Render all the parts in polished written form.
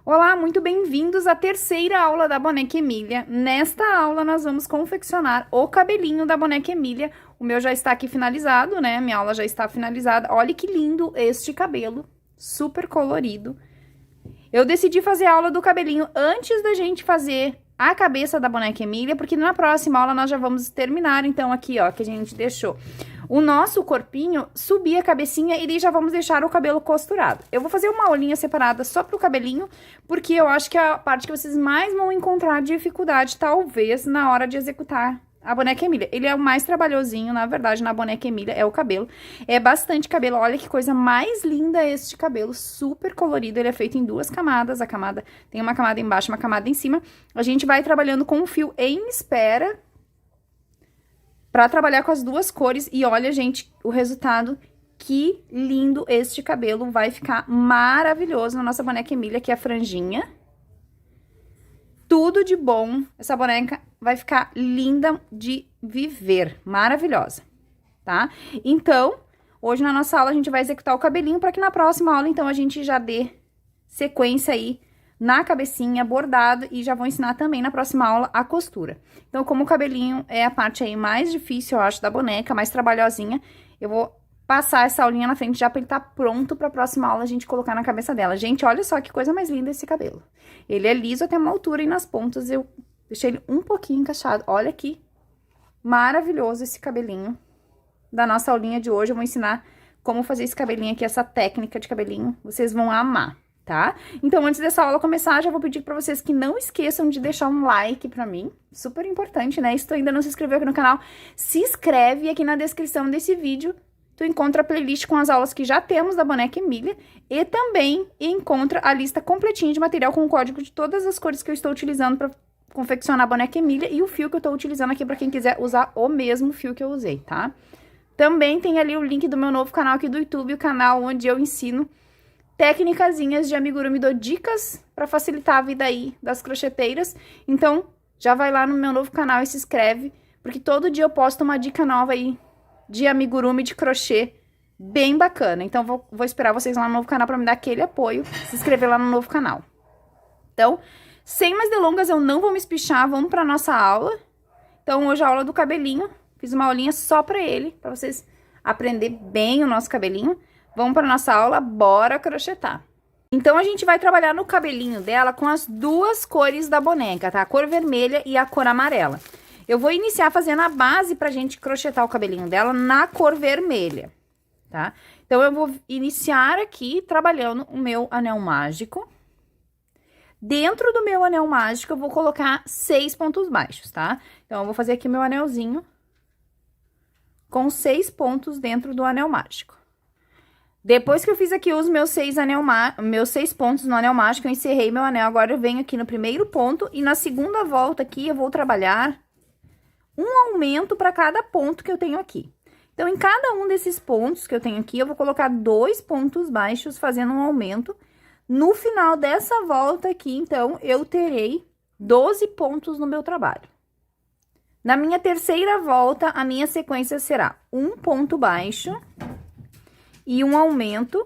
Olá, muito bem-vindos à terceira aula da Boneca Emília. Nesta aula, nós vamos confeccionar o cabelinho da Boneca Emília. O meu já está aqui finalizado, né? Minha aula já está finalizada. Olha que lindo este cabelo, super colorido. Eu decidi fazer a aula do cabelinho antes da gente fazer a cabeça da Boneca Emília, porque na próxima aula nós já vamos terminar, então, aqui, ó, que a gente deixou o nosso corpinho, subir a cabecinha e daí já vamos deixar o cabelo costurado. Eu vou fazer uma aulinha separada só pro cabelinho, porque eu acho que é a parte que vocês mais vão encontrar dificuldade, talvez, na hora de executar a Boneca Emília. Ele é o mais trabalhosinho, na verdade, na Boneca Emília, é o cabelo. É bastante cabelo, olha que coisa mais linda este cabelo, super colorido. Ele é feito em duas camadas, tem uma camada embaixo, uma camada em cima. A gente vai trabalhando com o fio em espera, pra trabalhar com as duas cores. E olha, gente, o resultado, que lindo este cabelo. Vai ficar maravilhoso na nossa Boneca Emília, que é a franjinha. Tudo de bom. Essa boneca vai ficar linda de viver, maravilhosa, tá? Então, hoje na nossa aula a gente vai executar o cabelinho, para que na próxima aula, então, a gente já dê sequência aí na cabecinha, bordado, e já vou ensinar também na próxima aula a costura. Então, como o cabelinho é a parte aí mais difícil, eu acho, da boneca, mais trabalhosinha, eu vou passar essa aulinha na frente já pra ele tá pronto pra próxima aula a gente colocar na cabeça dela. Gente, olha só que coisa mais linda esse cabelo. Ele é liso até uma altura e nas pontas eu deixei ele um pouquinho encaixado. Olha aqui, maravilhoso esse cabelinho da nossa aulinha de hoje. Eu vou ensinar como fazer esse cabelinho aqui, essa técnica de cabelinho, vocês vão amar, tá? Então, antes dessa aula começar, já vou pedir pra vocês que não esqueçam de deixar um like pra mim, super importante, né? Se tu ainda não se inscreveu aqui no canal, se inscreve. Aqui na descrição desse vídeo tu encontra a playlist com as aulas que já temos da Boneca Emília e também encontra a lista completinha de material com o código de todas as cores que eu estou utilizando pra confeccionar a Boneca Emília e o fio que eu tô utilizando aqui pra quem quiser usar o mesmo fio que eu usei, tá? Também tem ali o link do meu novo canal aqui do YouTube, o canal onde eu ensino técnicazinhas de amigurumi, dou dicas para facilitar a vida aí das crocheteiras. Então, já vai lá no meu novo canal e se inscreve, porque todo dia eu posto uma dica nova aí de amigurumi, de crochê, bem bacana. Então, vou esperar vocês lá no novo canal para me dar aquele apoio, se inscrever lá no novo canal. Então, sem mais delongas, eu não vou me espichar, vamos para nossa aula. Então, hoje a aula do cabelinho, fiz uma aulinha só para ele, para vocês aprender bem o nosso cabelinho. Vamos para nossa aula, bora crochetar. Então, a gente vai trabalhar no cabelinho dela com as duas cores da boneca, tá? A cor vermelha e a cor amarela. Eu vou iniciar fazendo a base pra gente crochetar o cabelinho dela na cor vermelha, tá? Então, eu vou iniciar aqui trabalhando o meu anel mágico. Dentro do meu anel mágico, eu vou colocar 6 pontos baixos, tá? Então, eu vou fazer aqui meu anelzinho com 6 pontos dentro do anel mágico. Depois que eu fiz aqui os meus 6 pontos no anel mágico, eu encerrei meu anel. Agora eu venho aqui no primeiro ponto e na segunda volta aqui eu vou trabalhar um aumento para cada ponto que eu tenho aqui. Então, em cada um desses pontos que eu tenho aqui, eu vou colocar 2 pontos baixos fazendo um aumento. No final dessa volta aqui, então, eu terei 12 pontos no meu trabalho. Na minha terceira volta, a minha sequência será um ponto baixo e um aumento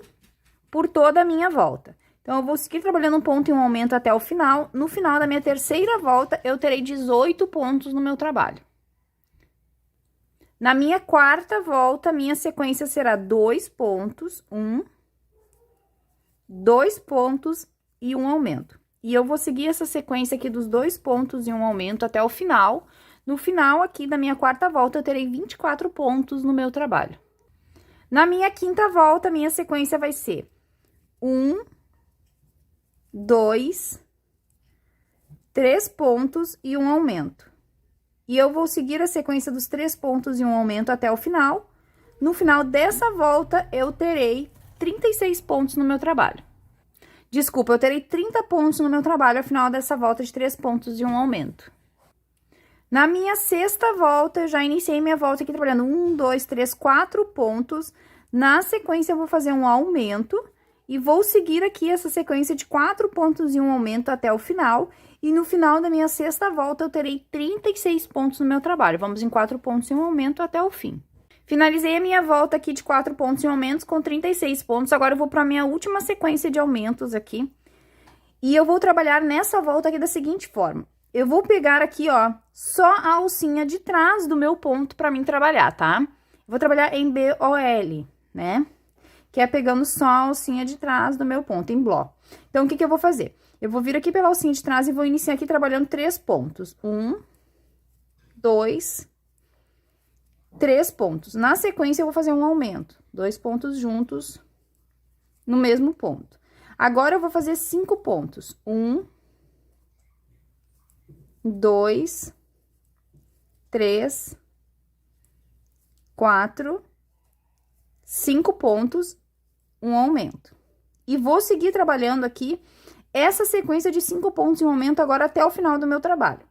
por toda a minha volta. Então, eu vou seguir trabalhando um ponto e um aumento até o final. No final da minha terceira volta, eu terei 18 pontos no meu trabalho. Na minha quarta volta, minha sequência será 2 pontos, 2 pontos e um aumento. E eu vou seguir essa sequência aqui dos 2 pontos e um aumento até o final. No final aqui da minha quarta volta, eu terei 24 pontos no meu trabalho. Na minha quinta volta, minha sequência vai ser 2, 3 pontos e um aumento. E eu vou seguir a sequência dos 3 pontos e um aumento até o final. No final dessa volta, eu terei 36 pontos no meu trabalho. Desculpa, eu terei 30 pontos no meu trabalho ao final dessa volta de 3 pontos e um aumento. Na minha sexta volta, eu já iniciei minha volta aqui trabalhando 1, 2, 3, 4 pontos. Na sequência, eu vou fazer um aumento e vou seguir aqui essa sequência de 4 pontos e um aumento até o final. E no final da minha sexta volta, eu terei 36 pontos no meu trabalho. Vamos em 4 pontos e um aumento até o fim. Finalizei a minha volta aqui de 4 pontos e aumentos com 36 pontos. Agora, eu vou para a minha última sequência de aumentos aqui. E eu vou trabalhar nessa volta aqui da seguinte forma. Eu vou pegar aqui, ó, só a alcinha de trás do meu ponto pra mim trabalhar, tá? Vou trabalhar em BOL, né? Que é pegando só a alcinha de trás do meu ponto, em bloco. Então, o que que eu vou fazer? Eu vou vir aqui pela alcinha de trás e vou iniciar aqui trabalhando 3 pontos. 1, 2, 3 pontos. Na sequência, eu vou fazer um aumento. 2 pontos juntos no mesmo ponto. Agora, eu vou fazer 5 pontos. 1, 2, 3, 4, 5 pontos, um aumento. E vou seguir trabalhando aqui essa sequência de 5 pontos em um aumento agora até o final do meu trabalho.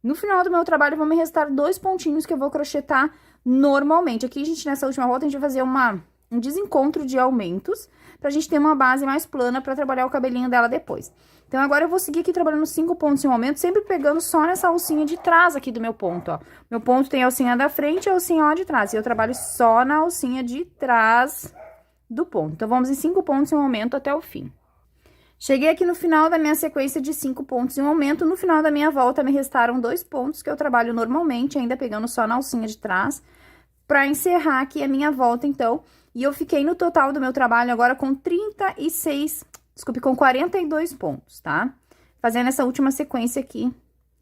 No final do meu trabalho, vão me restar 2 pontinhos que eu vou crochetar normalmente. Aqui, gente, nessa última volta, a gente vai fazer um desencontro de aumentos, pra gente ter uma base mais plana pra trabalhar o cabelinho dela depois. Então, agora eu vou seguir aqui trabalhando 5 pontos em um aumento, sempre pegando só nessa alcinha de trás aqui do meu ponto, ó. Meu ponto tem a alcinha da frente e a alcinha lá de trás, e eu trabalho só na alcinha de trás do ponto. Então, vamos em 5 pontos em um aumento até o fim. Cheguei aqui no final da minha sequência de 5 pontos em um aumento, no final da minha volta me restaram 2 pontos que eu trabalho normalmente, ainda pegando só na alcinha de trás, pra encerrar aqui a minha volta, então. E eu fiquei no total do meu trabalho agora com 42 pontos, tá? Fazendo essa última sequência aqui,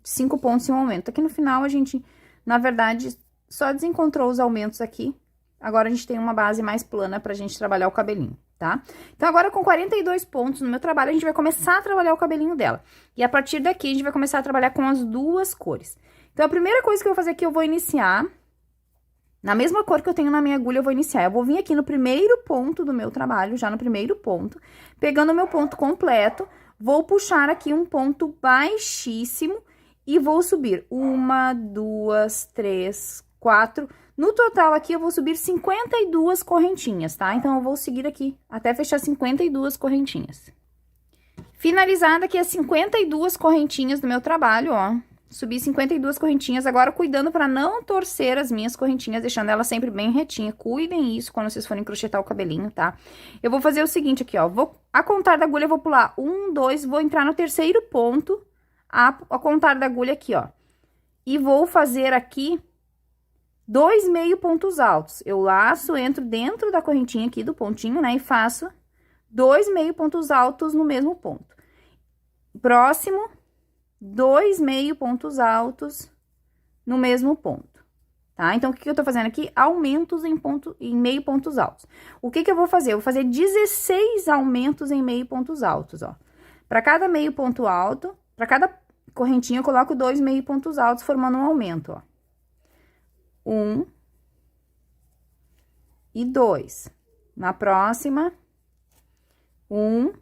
5 pontos em um aumento. Aqui no final, a gente, na verdade, só desencontrou os aumentos aqui. Agora, a gente tem uma base mais plana pra gente trabalhar o cabelinho, tá? Então, agora com 42 pontos no meu trabalho, a gente vai começar a trabalhar o cabelinho dela. E a partir daqui, a gente vai começar a trabalhar com as 2 cores. Então, a primeira coisa que eu vou fazer aqui, eu vou iniciar... Na mesma cor que eu tenho na minha agulha, eu vou iniciar. Eu vou vir aqui no primeiro ponto do meu trabalho, já no primeiro ponto, pegando o meu ponto completo, vou puxar aqui um ponto baixíssimo e vou subir 1, 2, 3, 4. No total aqui, eu vou subir 52 correntinhas, tá? Então, eu vou seguir aqui até fechar 52 correntinhas. Finalizada aqui as 52 correntinhas do meu trabalho, ó. Subi 52 correntinhas, agora cuidando para não torcer as minhas correntinhas, deixando ela sempre bem retinha. Cuidem isso quando vocês forem crochetar o cabelinho, tá? Eu vou fazer o seguinte aqui, ó, a contar da agulha eu vou pular 1, 2, vou entrar no terceiro ponto, a contar da agulha aqui, ó. E vou fazer aqui 2 meio pontos altos. Eu laço, entro dentro da correntinha aqui do pontinho, né, e faço 2 meio pontos altos no mesmo ponto. Próximo... 2 meio pontos altos no mesmo ponto, tá? Então, o que eu tô fazendo aqui? Aumentos em meio pontos altos. O que eu vou fazer? Eu vou fazer 16 aumentos em meio pontos altos, ó. Para cada meio ponto alto, para cada correntinha, eu coloco 2 meio pontos altos, formando um aumento, ó. 1 e 2. Na próxima, 1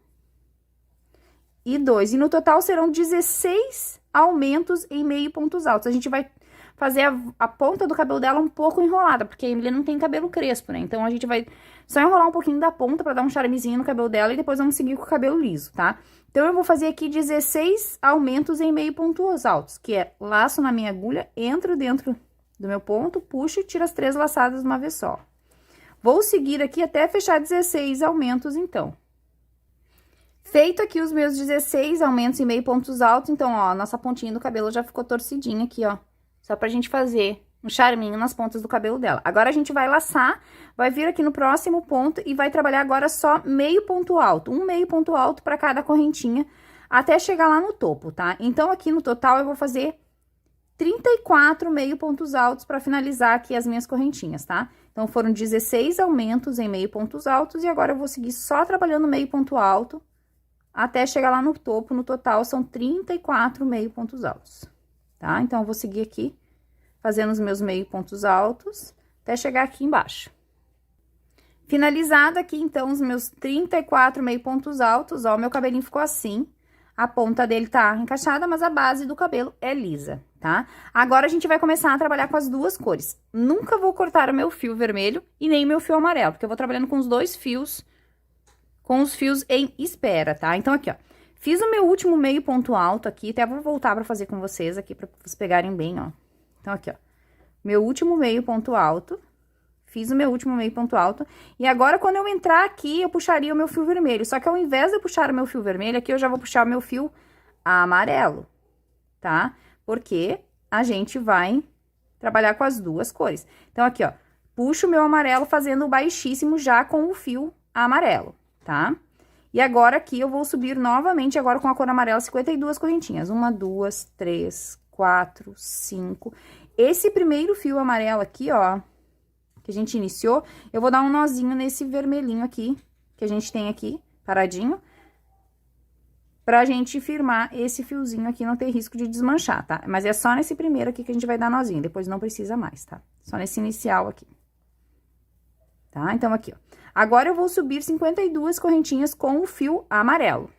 e 2. E no total serão 16 aumentos em meio pontos altos. A gente vai fazer a ponta do cabelo dela um pouco enrolada, porque a Emily não tem cabelo crespo, né? Então, a gente vai só enrolar um pouquinho da ponta pra dar um charmezinho no cabelo dela e depois vamos seguir com o cabelo liso, tá? Então, eu vou fazer aqui 16 aumentos em meio pontos altos, que é laço na minha agulha, entro dentro do meu ponto, puxo e tiro as 3 laçadas de uma vez só. Vou seguir aqui até fechar 16 aumentos, então. Feito aqui os meus 16 aumentos em meio pontos altos, então, ó, nossa pontinha do cabelo já ficou torcidinha aqui, ó. Só pra gente fazer um charminho nas pontas do cabelo dela. Agora, a gente vai laçar, vai vir aqui no próximo ponto e vai trabalhar agora só meio ponto alto. Um meio ponto alto pra cada correntinha, até chegar lá no topo, tá? Então, aqui no total, eu vou fazer 34 meio pontos altos pra finalizar aqui as minhas correntinhas, tá? Então, foram 16 aumentos em meio pontos altos e agora eu vou seguir só trabalhando meio ponto alto até chegar lá no topo. No total, são 34 meio pontos altos, tá? Então, eu vou seguir aqui, fazendo os meus meio pontos altos, até chegar aqui embaixo. Finalizado aqui, então, os meus 34 meio pontos altos, ó, meu cabelinho ficou assim. A ponta dele tá encaixada, mas a base do cabelo é lisa, tá? Agora, a gente vai começar a trabalhar com as 2 cores. Nunca vou cortar o meu fio vermelho e nem meu fio amarelo, porque eu vou trabalhando com os 2 fios, com os fios em espera, tá? Então, aqui, ó, fiz o meu último meio ponto alto aqui, até vou voltar pra fazer com vocês aqui, pra vocês pegarem bem, ó. Então, aqui, ó, meu último meio ponto alto, Fiz o meu último meio ponto alto. E agora, quando eu entrar aqui, eu puxaria o meu fio vermelho. Só que ao invés de eu puxar o meu fio vermelho, aqui eu já vou puxar o meu fio amarelo, tá? Porque a gente vai trabalhar com as duas cores. Então, aqui, ó, puxo o meu amarelo fazendo o baixíssimo já com o fio amarelo, tá? E agora aqui eu vou subir novamente agora com a cor amarela 52 correntinhas. 1, 2, 3, 4, 5. Esse primeiro fio amarelo aqui, ó, que a gente iniciou, eu vou dar um nozinho nesse vermelhinho aqui, que a gente tem aqui, paradinho, pra gente firmar esse fiozinho aqui, não ter risco de desmanchar, tá? Mas é só nesse primeiro aqui que a gente vai dar nozinho, depois não precisa mais, tá? Só nesse inicial aqui. Tá? Então, aqui, ó. Agora, eu vou subir 52 correntinhas com o fio amarelo.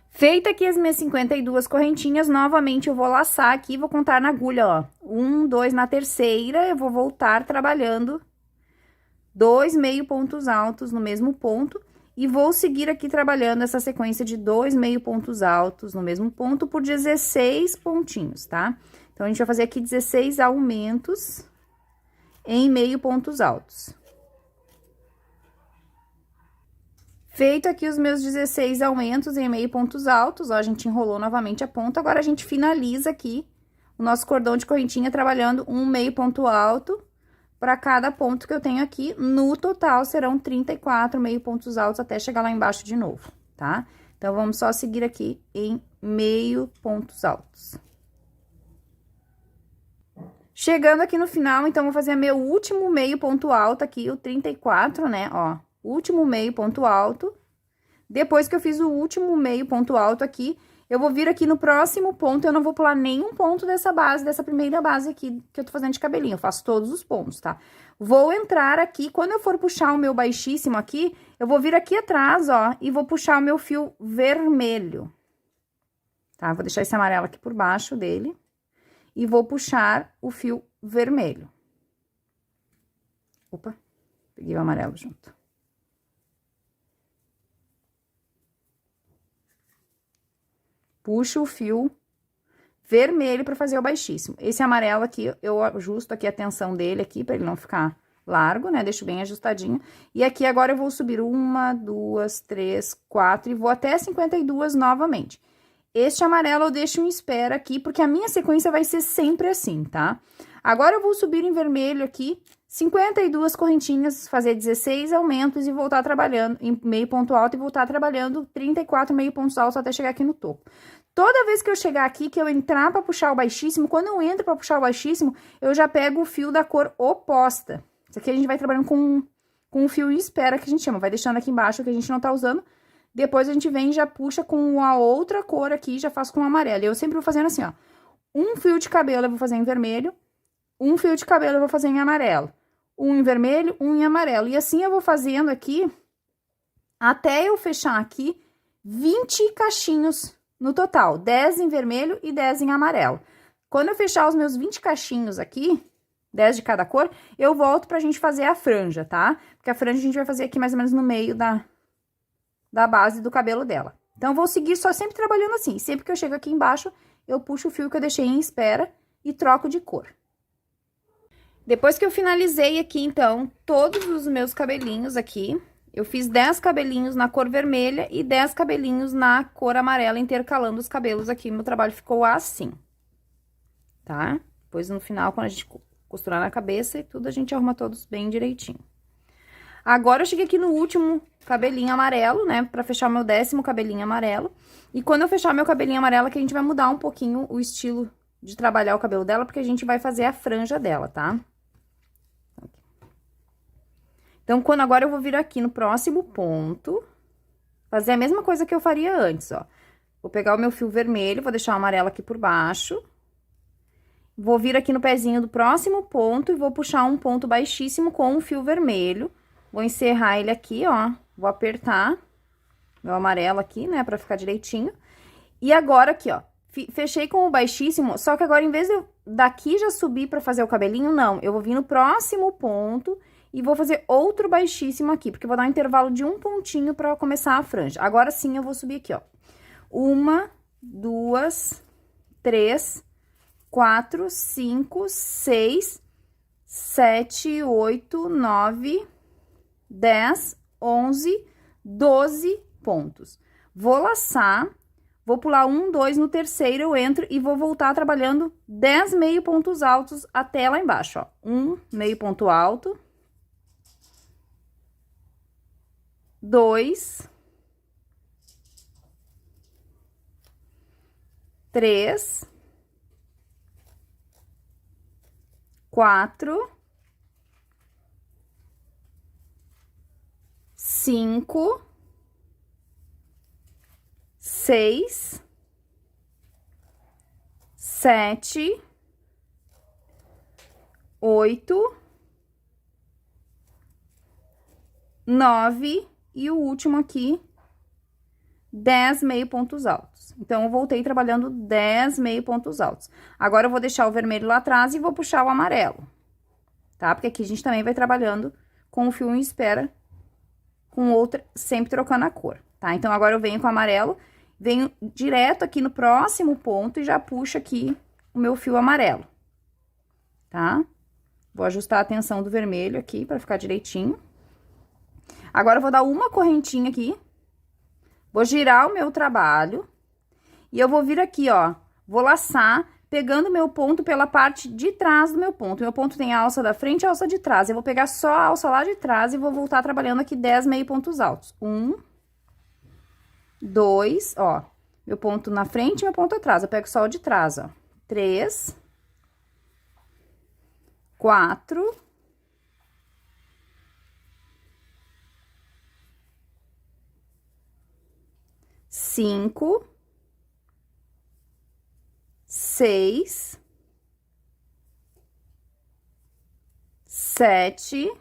Feita aqui as minhas 52 correntinhas, novamente eu vou laçar aqui, vou contar na agulha, ó. 1, 2, na terceira, eu vou voltar trabalhando 2 meio pontos altos no mesmo ponto. E vou seguir aqui trabalhando essa sequência de 2 meio pontos altos no mesmo ponto por 16 pontinhos, tá? Então, a gente vai fazer aqui 16 aumentos em meio pontos altos. Feito aqui os meus 16 aumentos em meio pontos altos, ó, a gente enrolou novamente a ponta, agora a gente finaliza aqui o nosso cordão de correntinha trabalhando um meio ponto alto para cada ponto que eu tenho aqui. No total, serão 34 meio pontos altos até chegar lá embaixo de novo, tá? Então, vamos só seguir aqui em meio pontos altos. Chegando aqui no final, então, vou fazer meu último meio ponto alto aqui, o 34, né, ó. Último meio ponto alto. Depois que eu fiz o último meio ponto alto aqui, eu vou vir aqui no próximo ponto, eu não vou pular nenhum ponto dessa base, dessa primeira base aqui que eu tô fazendo de cabelinho, eu faço todos os pontos, tá? Vou entrar aqui, quando eu for puxar o meu baixíssimo aqui, eu vou vir aqui atrás, ó, e vou puxar o meu fio vermelho, tá? Vou deixar esse amarelo aqui por baixo dele e vou puxar o fio vermelho. Opa, peguei o amarelo junto. Puxo o fio vermelho para fazer o baixíssimo. Esse amarelo aqui, eu ajusto aqui a tensão dele aqui, para ele não ficar largo, né? Deixo bem ajustadinho. E aqui agora eu vou subir 1, 2, 3, 4 e vou até 52 novamente. Este amarelo eu deixo em espera aqui, porque a minha sequência vai ser sempre assim, tá? Agora eu vou subir em vermelho aqui 52 correntinhas, fazer 16 aumentos e voltar trabalhando em meio ponto alto e voltar trabalhando 34 meio pontos altos até chegar aqui no topo. Toda vez que eu chegar aqui, que eu entrar para puxar o baixíssimo, quando eu entro para puxar o baixíssimo, eu já pego o fio da cor oposta. Isso aqui a gente vai trabalhando com um fio em espera, que a gente chama. Vai deixando aqui embaixo que a gente não tá usando. Depois a gente vem e já puxa com a outra cor aqui, já faço com o amarelo. Eu sempre vou fazendo assim, ó. Um fio de cabelo eu vou fazer em vermelho, um fio de cabelo eu vou fazer em amarelo. Um em vermelho, um em amarelo. E assim eu vou fazendo aqui, até eu fechar aqui 20 cachinhos no total, 10 em vermelho e 10 em amarelo. Quando eu fechar os meus 20 cachinhos aqui, 10 de cada cor, eu volto pra gente fazer a franja, tá? Porque a franja a gente vai fazer aqui mais ou menos no meio da base do cabelo dela. Então, eu vou seguir só sempre trabalhando assim. Sempre que eu chego aqui embaixo, eu puxo o fio que eu deixei em espera e troco de cor. Depois que eu finalizei aqui, então, todos os meus cabelinhos aqui, eu fiz 10 cabelinhos na cor vermelha e 10 cabelinhos na cor amarela, intercalando os cabelos aqui. Meu trabalho ficou assim, tá? Depois, no final, quando a gente costurar na cabeça e tudo, a gente arruma todos bem direitinho. Agora, eu cheguei aqui no último cabelinho amarelo, né? Pra fechar o meu 10º cabelinho amarelo. E quando eu fechar meu cabelinho amarelo, aqui a gente vai mudar um pouquinho o estilo de trabalhar o cabelo dela, porque a gente vai fazer a franja dela, tá? Então, quando agora eu vou vir aqui no próximo ponto, fazer a mesma coisa que eu faria antes, ó. Vou pegar o meu fio vermelho, vou deixar o amarelo aqui por baixo. Vou vir aqui no pezinho do próximo ponto e vou puxar um ponto baixíssimo com o fio vermelho. Vou encerrar ele aqui, ó. Vou apertar meu amarelo aqui, né, pra ficar direitinho. E agora aqui, ó, fechei com o baixíssimo, só que agora, em vez de eu daqui já subir pra fazer o cabelinho, não. Eu vou vir no próximo ponto e vou fazer outro baixíssimo aqui, porque eu vou dar um intervalo de um pontinho pra começar a franja. Agora sim, eu vou subir aqui, ó. 1, 2, 3, 4, 5, 6, 7, 8, 9, 10, 11, 12 pontos. Vou laçar, vou pular 1, 2 no terceiro, eu entro e vou voltar trabalhando 10 meio pontos altos até lá embaixo, ó. 1 meio ponto alto. 2, 3, 4, 5, 6, 7, 8, 9 e o último aqui, 10 meio pontos altos. Então, eu voltei trabalhando 10 meio pontos altos. Agora, eu vou deixar o vermelho lá atrás e vou puxar o amarelo, tá? Porque aqui a gente também vai trabalhando com o fio em espera, com outra, sempre trocando a cor, tá? Então, agora eu venho com o amarelo, venho direto aqui no próximo ponto e já puxo aqui o meu fio amarelo, tá? Vou ajustar a tensão do vermelho aqui pra ficar direitinho. Agora, eu vou dar uma correntinha aqui, vou girar o meu trabalho e eu vou vir aqui, ó, vou laçar, pegando o meu ponto pela parte de trás do meu ponto. Meu ponto tem a alça da frente e a alça de trás. Eu vou pegar só a alça lá de trás e vou voltar trabalhando aqui 10 meio pontos altos. 1, 2, ó, meu ponto na frente e meu ponto atrás. Eu pego só o de trás, ó. 3, 4, 5, 6, 7,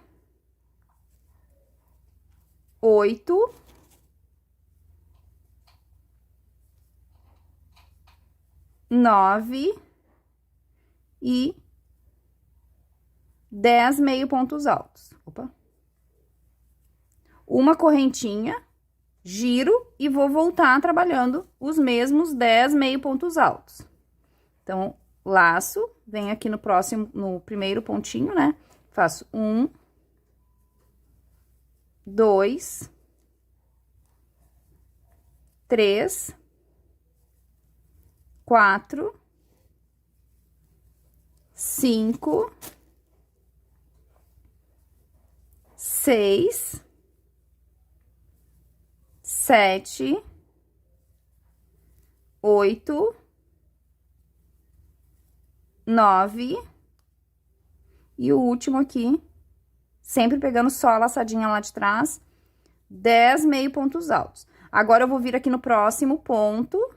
8, 9 e 10 meio pontos altos. Opa. Uma correntinha, giro e vou voltar trabalhando os mesmos 10 meio pontos altos. Então, laço, venho aqui no próximo, no primeiro pontinho, né? Faço 1, 2, 3, 4, 5, 6, 7, 8, 9 e o último aqui, sempre pegando só a laçadinha lá de trás, 10 meio pontos altos. Agora, eu vou vir aqui no próximo ponto,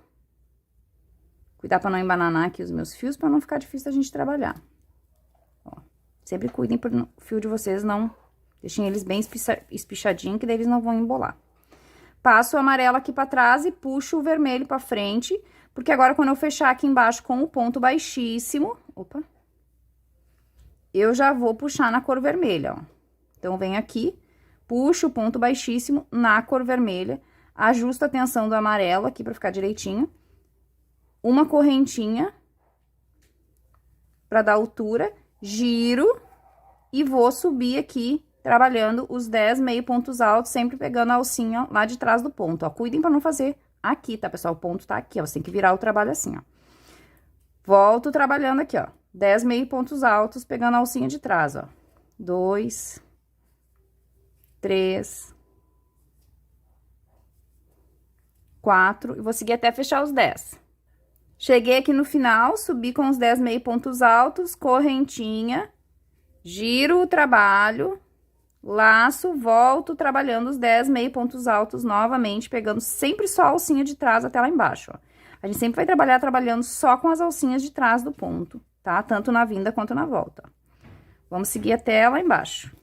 cuidar para não embananar aqui os meus fios, para não ficar difícil da gente trabalhar. Ó, sempre cuidem para o fio de vocês não, deixem eles bem espichadinhos, que daí eles não vão embolar. Passo o amarelo aqui para trás e puxo o vermelho para frente, porque agora, quando eu fechar aqui embaixo com o ponto baixíssimo, opa, eu já vou puxar na cor vermelha, ó. Então, venho aqui, puxo o ponto baixíssimo na cor vermelha, ajusto a tensão do amarelo aqui pra ficar direitinho. Uma correntinha pra dar altura, giro e vou subir aqui, trabalhando os 10 meio pontos altos, sempre pegando a alcinha lá de trás do ponto, ó. Cuidem pra não fazer aqui, tá, pessoal? O ponto tá aqui, ó, você tem que virar o trabalho assim, ó. Volto trabalhando aqui, ó, 10 meio pontos altos, pegando a alcinha de trás, ó. 2, 3, 4, e vou seguir até fechar os 10. Cheguei aqui no final, subi com os 10 meio pontos altos, correntinha, giro o trabalho, laço, volto trabalhando os 10 meio pontos altos novamente, pegando sempre só a alcinha de trás até lá embaixo, ó. A gente sempre vai trabalhar trabalhando só com as alcinhas de trás do ponto, tá? Tanto na vinda quanto na volta, ó. Vamos seguir até lá embaixo.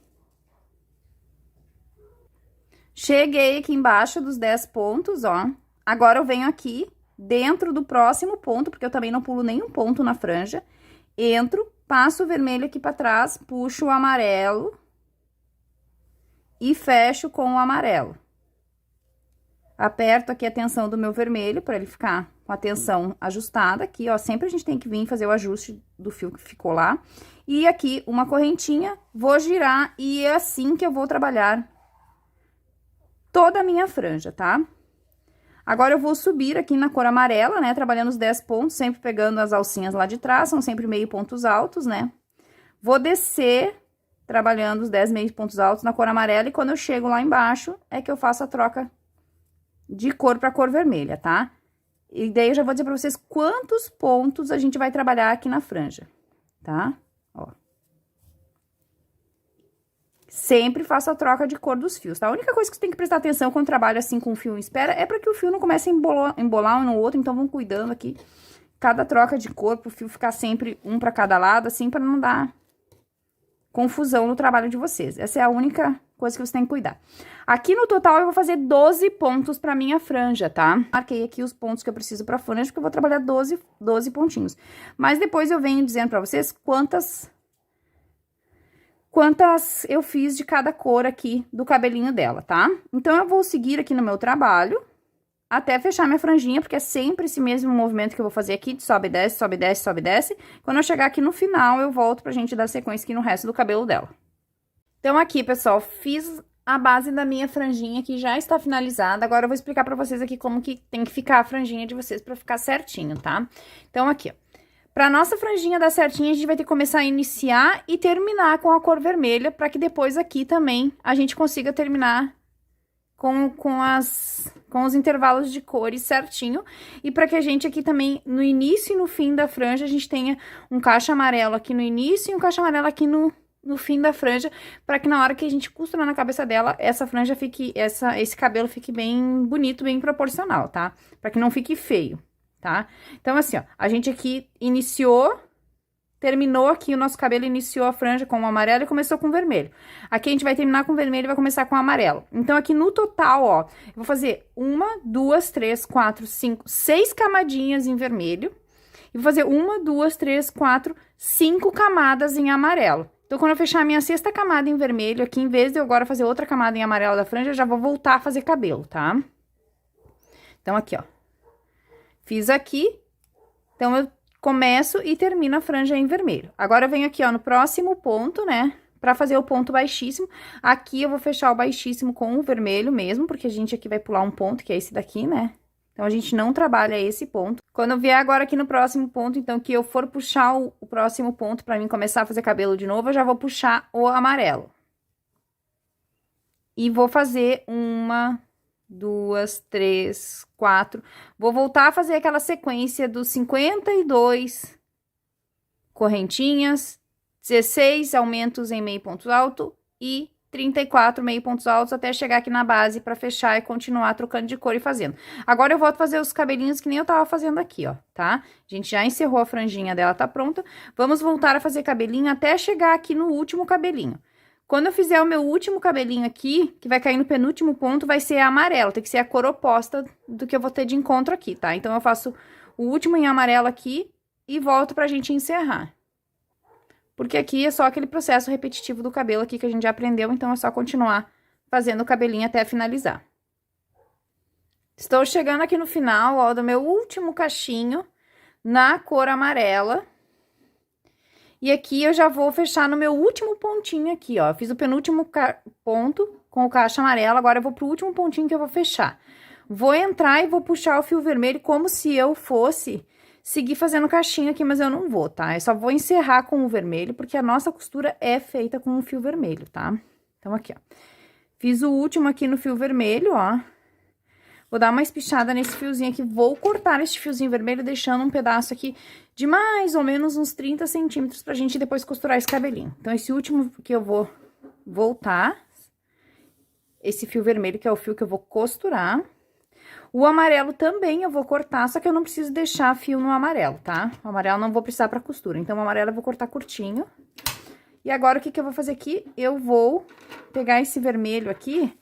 Cheguei aqui embaixo dos 10 pontos, ó. Agora, eu venho aqui dentro do próximo ponto, porque eu também não pulo nenhum ponto na franja. Entro, passo o vermelho aqui pra trás, puxo o amarelo e fecho com o amarelo. Aperto aqui a tensão do meu vermelho, pra ele ficar com a tensão ajustada aqui, ó. Sempre a gente tem que vir fazer o ajuste do fio que ficou lá. E aqui uma correntinha, vou girar e é assim que eu vou trabalhar toda a minha franja, tá? Agora, eu vou subir aqui na cor amarela, né? Trabalhando os 10 pontos, sempre pegando as alcinhas lá de trás, são sempre meio pontos altos, né? Vou descer, trabalhando os 10 meio pontos altos na cor amarela, e quando eu chego lá embaixo, é que eu faço a troca de cor pra cor vermelha, tá? E daí, eu já vou dizer pra vocês quantos pontos a gente vai trabalhar aqui na franja, tá? Ó. Sempre faço a troca de cor dos fios, tá? A única coisa que você tem que prestar atenção quando trabalha assim com o fio em espera é para que o fio não comece a embolar um no outro, então vão cuidando aqui. Cada troca de cor, pro fio ficar sempre um para cada lado, assim, para não dar confusão no trabalho de vocês. Essa é a única coisa que você tem que cuidar. Aqui no total eu vou fazer 12 pontos pra minha franja, tá? Marquei aqui os pontos que eu preciso pra franja, porque eu vou trabalhar 12 pontinhos. Mas depois eu venho dizendo pra vocês quantas eu fiz de cada cor aqui do cabelinho dela, tá? Então, eu vou seguir aqui no meu trabalho até fechar minha franjinha, porque é sempre esse mesmo movimento que eu vou fazer aqui, de sobe e desce, sobe e desce, sobe e desce. Quando eu chegar aqui no final, eu volto pra gente dar sequência aqui no resto do cabelo dela. Então, aqui, pessoal, fiz a base da minha franjinha, que já está finalizada. Agora, eu vou explicar pra vocês aqui como que tem que ficar a franjinha de vocês pra ficar certinho, tá? Então, aqui, ó. Pra nossa franjinha dar certinho, a gente vai ter que começar a iniciar e terminar com a cor vermelha, pra que depois aqui também a gente consiga terminar com os intervalos de cores certinho. E pra que a gente aqui também, no início e no fim da franja, a gente tenha um cacho amarelo aqui no início e um cacho amarelo aqui no fim da franja, pra que na hora que a gente costurar na cabeça dela, essa franja fique, esse cabelo fique bem bonito, bem proporcional, tá? Pra que não fique feio. Tá? Então, assim, ó, a gente aqui terminou aqui o nosso cabelo, iniciou a franja com o amarelo e começou com o vermelho. Aqui a gente vai terminar com o vermelho e vai começar com o amarelo. Então, aqui no total, ó, eu vou fazer 1, 2, 3, 4, 5, 6 camadinhas em vermelho. E vou fazer 1, 2, 3, 4, 5 camadas em amarelo. Então, quando eu fechar a minha 6ª camada em vermelho, aqui, em vez de eu agora fazer outra camada em amarelo da franja, eu já vou voltar a fazer cabelo, tá? Então, aqui, ó. Fiz aqui, então eu começo e termino a franja em vermelho. Agora eu venho aqui, ó, no próximo ponto, né, pra fazer o ponto baixíssimo. Aqui eu vou fechar o baixíssimo com o vermelho mesmo, porque a gente aqui vai pular um ponto, que é esse daqui, né? Então, a gente não trabalha esse ponto. Quando eu vier agora aqui no próximo ponto, então, que eu for puxar o próximo ponto pra mim começar a fazer cabelo de novo, eu já vou puxar o amarelo. E vou fazer 1, 2, 3, 4. Vou voltar a fazer aquela sequência dos 52 correntinhas, 16 aumentos em meio ponto alto e 34 meio pontos altos até chegar aqui na base pra fechar e continuar trocando de cor e fazendo. Agora eu volto a fazer os cabelinhos que nem eu tava fazendo aqui, ó, tá? A gente já encerrou a franjinha dela, tá pronta. Vamos voltar a fazer cabelinho até chegar aqui no último cabelinho. Quando eu fizer o meu último cabelinho aqui, que vai cair no penúltimo ponto, vai ser amarelo. Tem que ser a cor oposta do que eu vou ter de encontro aqui, tá? Então, eu faço o último em amarelo aqui e volto pra gente encerrar. Porque aqui é só aquele processo repetitivo do cabelo aqui que a gente já aprendeu, então é só continuar fazendo o cabelinho até finalizar. Estou chegando aqui no final, ó, do meu último cachinho na cor amarela. E aqui eu já vou fechar no meu último pontinho aqui, ó. Eu fiz o penúltimo ponto com o cacho amarelo, agora eu vou pro último pontinho que eu vou fechar. Vou entrar e vou puxar o fio vermelho como se eu fosse seguir fazendo cachinho aqui, mas eu não vou, tá? Eu só vou encerrar com o vermelho, porque a nossa costura é feita com o fio vermelho, tá? Então, aqui, ó. Fiz o último aqui no fio vermelho, ó. Vou dar uma espichada nesse fiozinho aqui, vou cortar este fiozinho vermelho, deixando um pedaço aqui de mais ou menos uns 30 centímetros pra gente depois costurar esse cabelinho. Então, esse último que eu vou voltar, esse fio vermelho, que é o fio que eu vou costurar. O amarelo também eu vou cortar, só que eu não preciso deixar fio no amarelo, tá? O amarelo não vou precisar pra costura, então o amarelo eu vou cortar curtinho. E agora, o que que eu vou fazer aqui? Eu vou pegar esse vermelho aqui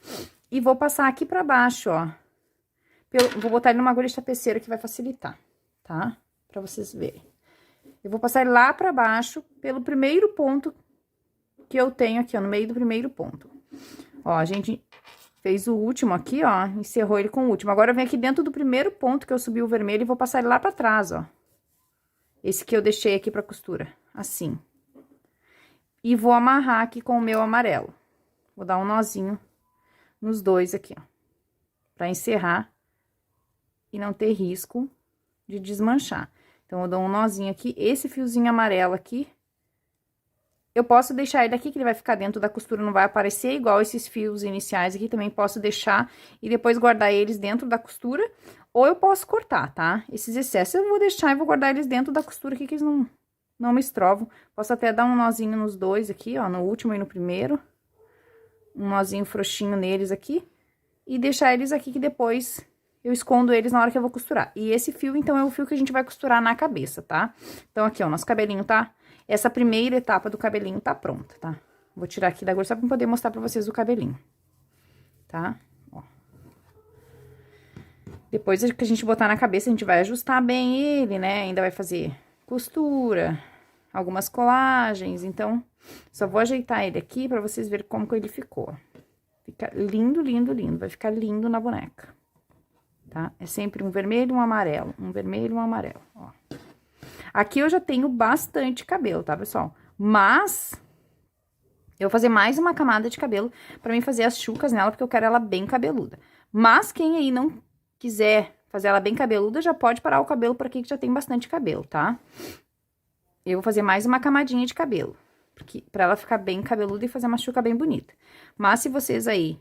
e vou passar aqui pra baixo, ó. Vou botar ele numa agulha de tapeceira que vai facilitar, tá? Pra vocês verem. Eu vou passar ele lá pra baixo, pelo primeiro ponto que eu tenho aqui, ó, no meio do primeiro ponto. Ó, a gente Fez o último aqui, ó, encerrou ele com o último. Agora eu venho aqui dentro do primeiro ponto que eu subi o vermelho e vou passar ele lá pra trás, ó. Esse que eu deixei aqui pra costura, assim. E vou amarrar aqui com o meu amarelo. Vou dar um nozinho nos dois aqui, ó. Pra encerrar e não ter risco de desmanchar. Então, eu dou um nozinho aqui. Esse fiozinho amarelo aqui, eu posso deixar ele aqui, que ele vai ficar dentro da costura, não vai aparecer igual esses fios iniciais aqui. Também posso deixar e depois guardar eles dentro da costura. Ou eu posso cortar, tá? Esses excessos eu vou deixar e vou guardar eles dentro da costura aqui, que eles não me estrovam. Posso até dar um nozinho nos dois aqui, ó, no último e no primeiro. Um nozinho frouxinho neles aqui. E deixar eles aqui, que depois eu escondo eles na hora que eu vou costurar. E esse fio, então, é o fio que a gente vai costurar na cabeça, tá? Então, aqui, ó, nosso cabelinho tá... Essa primeira etapa do cabelinho tá pronta, tá? Vou tirar aqui da agulha só pra poder mostrar pra vocês o cabelinho, tá? Ó. Depois que a gente botar na cabeça, a gente vai ajustar bem ele, né? Ainda vai fazer costura, algumas colagens, então... Só vou ajeitar ele aqui pra vocês verem como que ele ficou. Fica lindo, lindo, lindo. Vai ficar lindo na boneca, tá? É sempre um vermelho e um amarelo. Um vermelho e um amarelo, ó. Aqui eu já tenho bastante cabelo, tá, pessoal? Mas eu vou fazer mais uma camada de cabelo pra mim fazer as chucas nela, porque eu quero ela bem cabeluda. Mas quem aí não quiser fazer ela bem cabeluda, já pode parar o cabelo por aqui, que já tem bastante cabelo, tá? Eu vou fazer mais uma camadinha de cabelo, porque, pra ela ficar bem cabeluda e fazer uma chuca bem bonita. Mas se vocês aí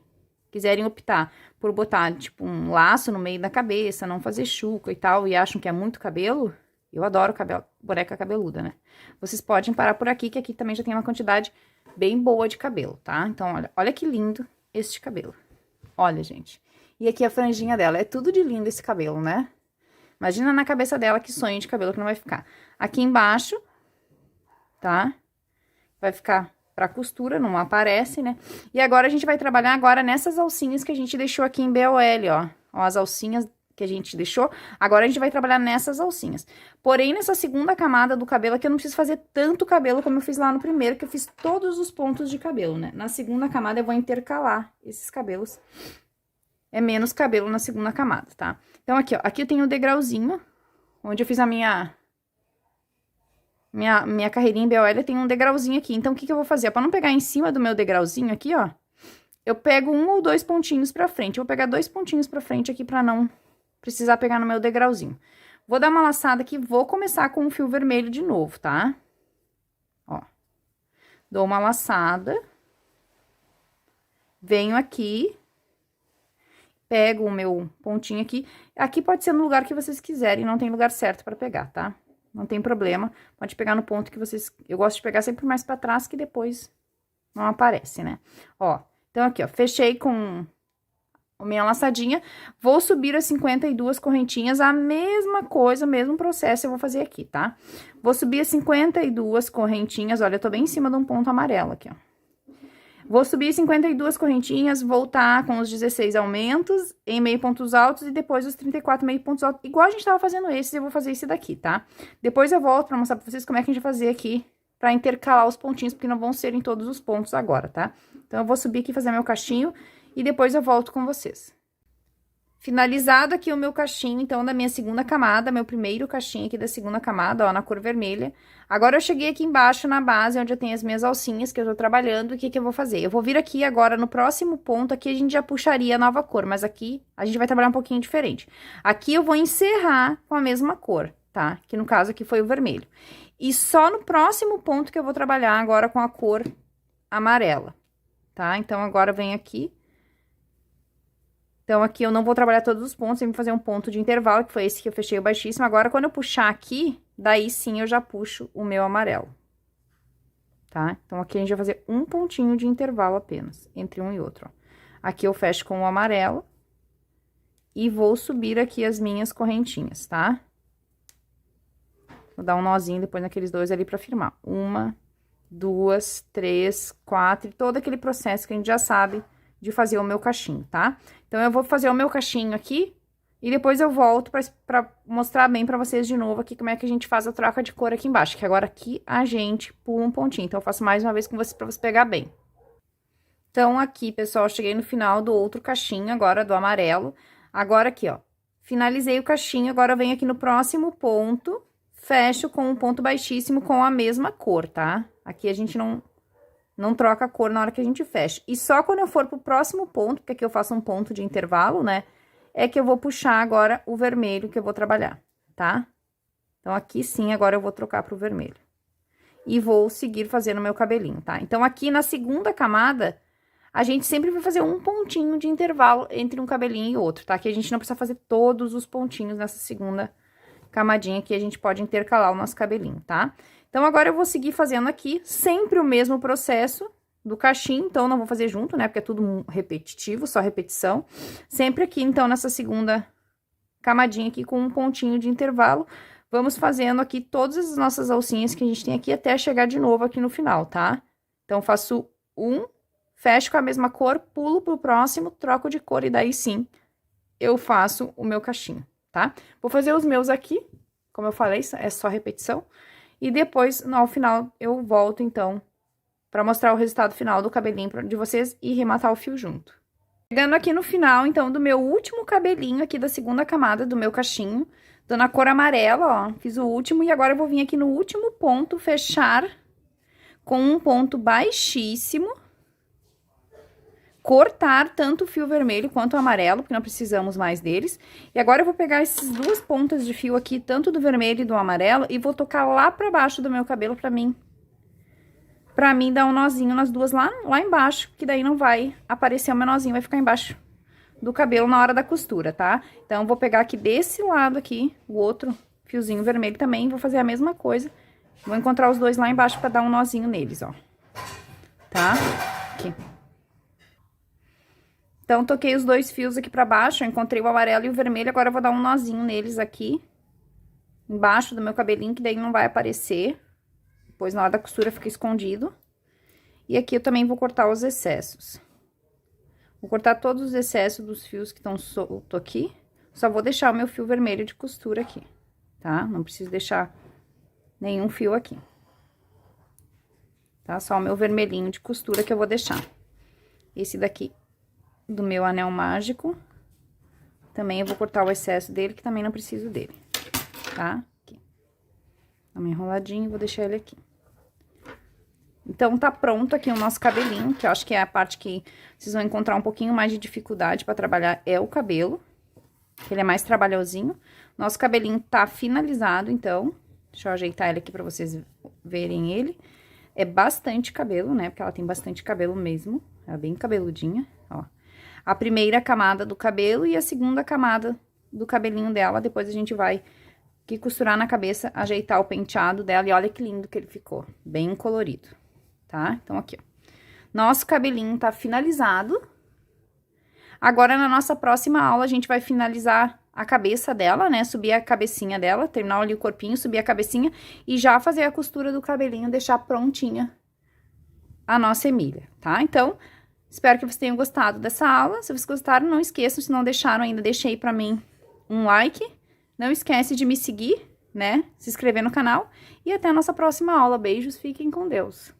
quiserem optar por botar, tipo, um laço no meio da cabeça, não fazer chuca e tal, e acham que é muito cabelo... Eu adoro boneca cabeluda, né? Vocês podem parar por aqui, que aqui também já tem uma quantidade bem boa de cabelo, tá? Então, olha que lindo este cabelo. Olha, gente. E aqui a franjinha dela. É tudo de lindo esse cabelo, né? Imagina na cabeça dela que sonho de cabelo que não vai ficar. Aqui embaixo, tá? Vai ficar pra costura, não aparece, né? E agora a gente vai trabalhar agora nessas alcinhas que a gente deixou aqui em BOL, ó. Ó, as alcinhas que a gente deixou, agora a gente vai trabalhar nessas alcinhas. Porém, nessa segunda camada do cabelo aqui, eu não preciso fazer tanto cabelo como eu fiz lá no primeiro, que eu fiz todos os pontos de cabelo, né? Na segunda camada, eu vou intercalar esses cabelos. É menos cabelo na segunda camada, tá? Então, aqui, ó, aqui eu tenho o degrauzinho, onde eu fiz a minha carreirinha em BOL, tem um degrauzinho aqui. Então, o que que eu vou fazer? Pra não pegar em cima do meu degrauzinho aqui, ó, eu pego um ou dois pontinhos pra frente. Eu vou pegar 2 pontinhos pra frente aqui pra não precisar pegar no meu degrauzinho. Vou dar uma laçada aqui, vou começar com o fio vermelho de novo, tá? Ó. Dou uma laçada. Venho aqui. Pego o meu pontinho aqui. Aqui pode ser no lugar que vocês quiserem, não tem lugar certo pra pegar, tá? Não tem problema. Pode pegar no ponto que vocês... Eu gosto de pegar sempre mais pra trás, que depois não aparece, né? Ó, então aqui, ó, fechei com... minha laçadinha, vou subir as 52 correntinhas, a mesma coisa, o mesmo processo eu vou fazer aqui, tá? Vou subir as 52 correntinhas, olha, eu tô bem em cima de um ponto amarelo aqui, ó. Vou subir 52 correntinhas, voltar com os 16 aumentos em meio pontos altos e depois os 34 meio pontos altos, igual a gente tava fazendo esses, eu vou fazer esse daqui, tá? Depois eu volto pra mostrar pra vocês como é que a gente vai fazer aqui pra intercalar os pontinhos, porque não vão ser em todos os pontos agora, tá? Então, eu vou subir aqui e fazer meu cachinho e depois eu volto com vocês. Finalizado aqui o meu cachinho, então, da minha segunda camada, meu primeiro cachinho aqui da segunda camada, ó, na cor vermelha. Agora, eu cheguei aqui embaixo na base, onde eu tenho as minhas alcinhas que eu tô trabalhando, o que que eu vou fazer? Eu vou vir aqui agora no próximo ponto, aqui a gente já puxaria a nova cor, mas aqui a gente vai trabalhar um pouquinho diferente. Aqui eu vou encerrar com a mesma cor, tá? Que no caso aqui foi o vermelho. E só no próximo ponto que eu vou trabalhar agora com a cor amarela, tá? Então, agora vem aqui. Então, aqui eu não vou trabalhar todos os pontos, eu vou fazer um ponto de intervalo, que foi esse que eu fechei o baixíssimo. Agora, quando eu puxar aqui, daí sim eu já puxo o meu amarelo, tá? Então, aqui a gente vai fazer um pontinho de intervalo apenas, entre um e outro, ó. Aqui eu fecho com o amarelo e vou subir aqui as minhas correntinhas, tá? Vou dar um nozinho depois naqueles dois ali pra firmar. 1, 2, 3, 4, e todo aquele processo que a gente já sabe de fazer o meu cachinho, tá? Então, eu vou fazer o meu cachinho aqui e depois eu volto pra mostrar bem pra vocês de novo aqui como é que a gente faz a troca de cor aqui embaixo, que agora aqui a gente pula um pontinho. Então, eu faço mais uma vez com vocês pra você pegar bem. Então, aqui, pessoal, cheguei no final do outro cachinho, agora do amarelo. Agora aqui, ó, finalizei o cachinho, agora eu venho aqui no próximo ponto, fecho com um ponto baixíssimo com a mesma cor, tá? Aqui a gente não troca a cor na hora que a gente fecha. E só quando eu for pro próximo ponto, porque aqui eu faço um ponto de intervalo, né? É que eu vou puxar agora o vermelho que eu vou trabalhar, tá? Então, aqui sim, agora eu vou trocar pro vermelho. E vou seguir fazendo meu cabelinho, tá? Então, aqui na segunda camada, a gente sempre vai fazer um pontinho de intervalo entre um cabelinho e outro, tá? Que a gente não precisa fazer todos os pontinhos nessa segunda camadinha que a gente pode intercalar o nosso cabelinho, tá? Então, agora eu vou seguir fazendo aqui sempre o mesmo processo do cachinho, então não vou fazer junto, né? Porque é tudo repetitivo, só repetição. Sempre aqui, então, nessa segunda camadinha aqui com um pontinho de intervalo, vamos fazendo aqui todas as nossas alcinhas que a gente tem aqui até chegar de novo aqui no final, tá? Então, faço um, fecho com a mesma cor, pulo pro próximo, troco de cor e daí sim eu faço o meu cachinho, tá? Vou fazer os meus aqui, como eu falei, é só repetição. E depois, ao final, eu volto, então, pra mostrar o resultado final do cabelinho de vocês e rematar o fio junto. Chegando aqui no final, então, do meu último cabelinho aqui da segunda camada do meu cachinho, tô na cor amarela, ó, fiz o último e agora eu vou vir aqui no último ponto, fechar com um ponto baixíssimo, cortar tanto o fio vermelho quanto o amarelo, porque não precisamos mais deles. E agora eu vou pegar essas duas pontas de fio aqui, tanto do vermelho e do amarelo, e vou tocar lá pra baixo do meu cabelo pra mim dar um nozinho nas duas lá embaixo, que daí não vai aparecer o meu nozinho, vai ficar embaixo do cabelo na hora da costura, tá? Então, eu vou pegar aqui desse lado aqui, o outro fiozinho vermelho também, vou fazer a mesma coisa. Vou encontrar os dois lá embaixo pra dar um nozinho neles, ó. Tá? Aqui. Então, toquei os dois fios aqui pra baixo, eu encontrei o amarelo e o vermelho, agora eu vou dar um nozinho neles aqui, embaixo do meu cabelinho, que daí não vai aparecer, depois na hora da costura fica escondido. E aqui eu também vou cortar os excessos. Vou cortar todos os excessos dos fios que estão soltos aqui, só vou deixar o meu fio vermelho de costura aqui, tá? Não preciso deixar nenhum fio aqui. Tá? Só o meu vermelhinho de costura que eu vou deixar. Esse daqui do meu anel mágico, também eu vou cortar o excesso dele, que também não preciso dele, tá? Aqui. Dá uma enroladinha e vou deixar ele aqui. Então, tá pronto aqui o nosso cabelinho, que eu acho que é a parte que vocês vão encontrar um pouquinho mais de dificuldade pra trabalhar, é o cabelo, que ele é mais trabalhosinho. Nosso cabelinho tá finalizado, então, deixa eu ajeitar ele aqui pra vocês verem ele. É bastante cabelo, né, porque ela tem bastante cabelo mesmo, ela é bem cabeludinha, ó. A primeira camada do cabelo e a segunda camada do cabelinho dela, depois a gente vai aqui costurar na cabeça, ajeitar o penteado dela, e olha que lindo que ele ficou, bem colorido, tá? Então, aqui, ó. Nosso cabelinho tá finalizado. Agora, na nossa próxima aula, a gente vai finalizar a cabeça dela, né? Subir a cabecinha dela, terminar ali o corpinho, subir a cabecinha e já fazer a costura do cabelinho, deixar prontinha a nossa Emília, tá? Então, espero que vocês tenham gostado dessa aula. Se vocês gostaram, não esqueçam, se não deixaram ainda, deixa aí pra mim um like. Não esquece de me seguir, né? Se inscrever no canal. E até a nossa próxima aula. Beijos, fiquem com Deus.